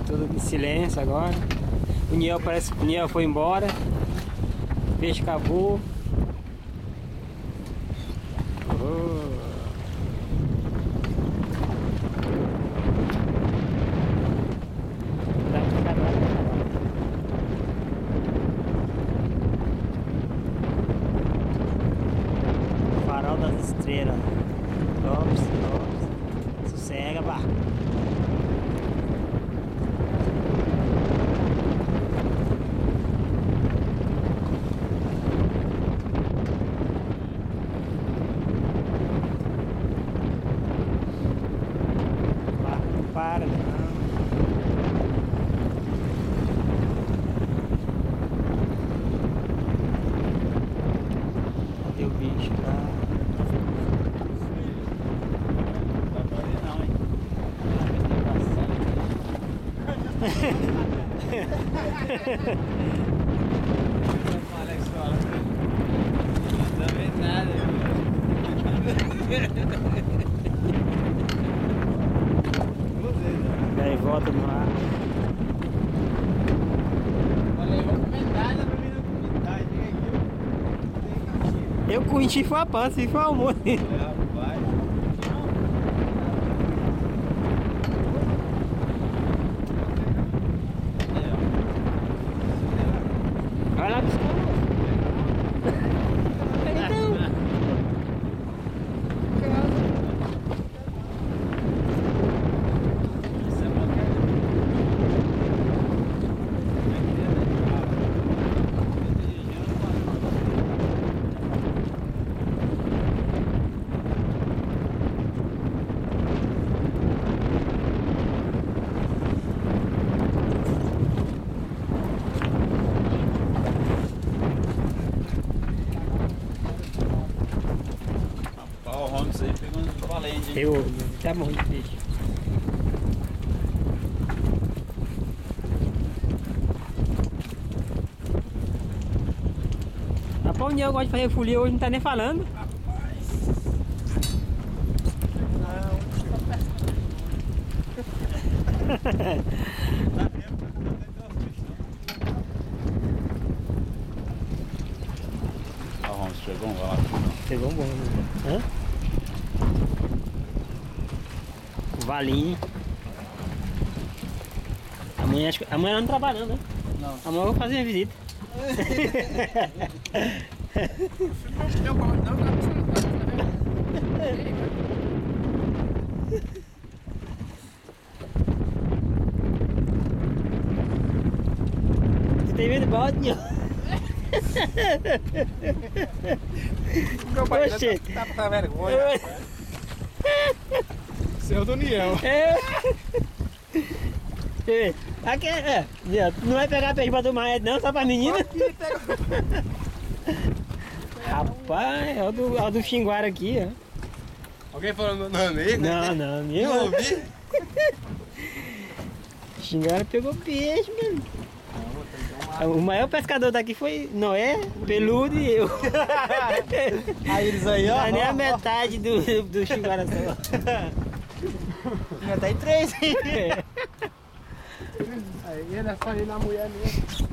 Tudo em silêncio agora. O Niel parece que o Niel foi embora. O peixe acabou. Farol das estrelas. Tops. Sossega, barco. Para, não. Cadê o bicho lá? Não vê nada. Aí volta no ar. Olha aí, vou comentar, dá pra mim não comentar. Eu com enchi foi a pança e foi o almoço. Rapaz. Vai lá buscar. Ó, o Holmes aí pegou uns valentes. Eu, tá bom de peixe. Rapaz, o Niel gosta de fazer folia hoje, não tá nem falando. Ó, o Holmes pegou um valente. Pegou um bom, né? Hã? O valinho. Amanhã, amanhã ela não trabalhando, né? Não. Amanhã eu vou fazer a visita. Você tem medo de balde, Niel? Meu pai Oxê. tá pra vergonha. Seu Daniel. Aqui Niel, tu não vai pegar peixe pra tomar não, só pra menina? Rapaz, é o do Xinguara aqui, ó. Alguém falou meu nome aí? Não, ninguém Não ouvi? Xinguara pegou peixe, mano. O maior pescador daqui foi Noé, Peludo e eu. Aí eles aí, ó. Não é nem a metade do Xinguara só. Já tá em 3. Aí ele é só ir na mulher mesmo.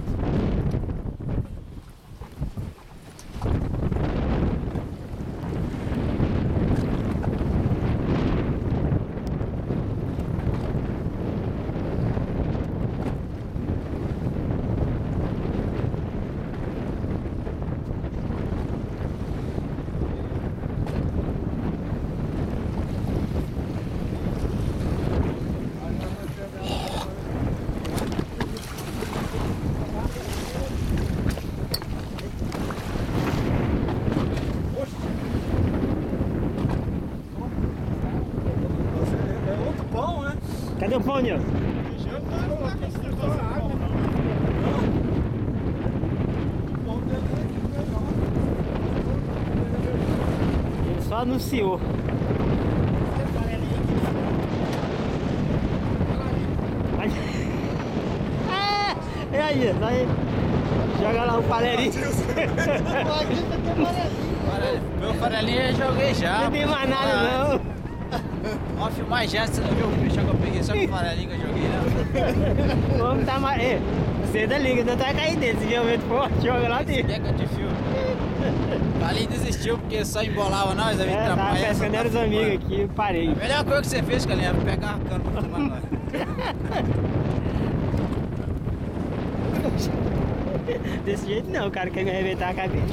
Cadê o pão, Niel? Ele só anunciou. E aí, vai jogar lá o farelinho. Meu farelinho eu joguei já. Não tem mais nada não. Ó, filmar já, você não viu o peixe que eu peguei só com o farelinho que eu joguei, não? O homem tá mais. Você da liga, não vai cair dentro. Se vier um vento forte, joga lá Esse dentro. aqui é que eu te filmo. Ali desistiu porque só embolava nós, aí É, tava pescando era os amigos aqui, eu parei. A melhor coisa que você fez, Calinha, era pegar a cana pra filmar nós. Desse jeito não, o cara quer me arrebentar a cabeça.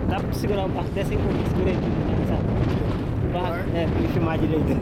Dá pra segurar o barco, desce aí, segura aí, sabe? O barco, pra me filmar direito.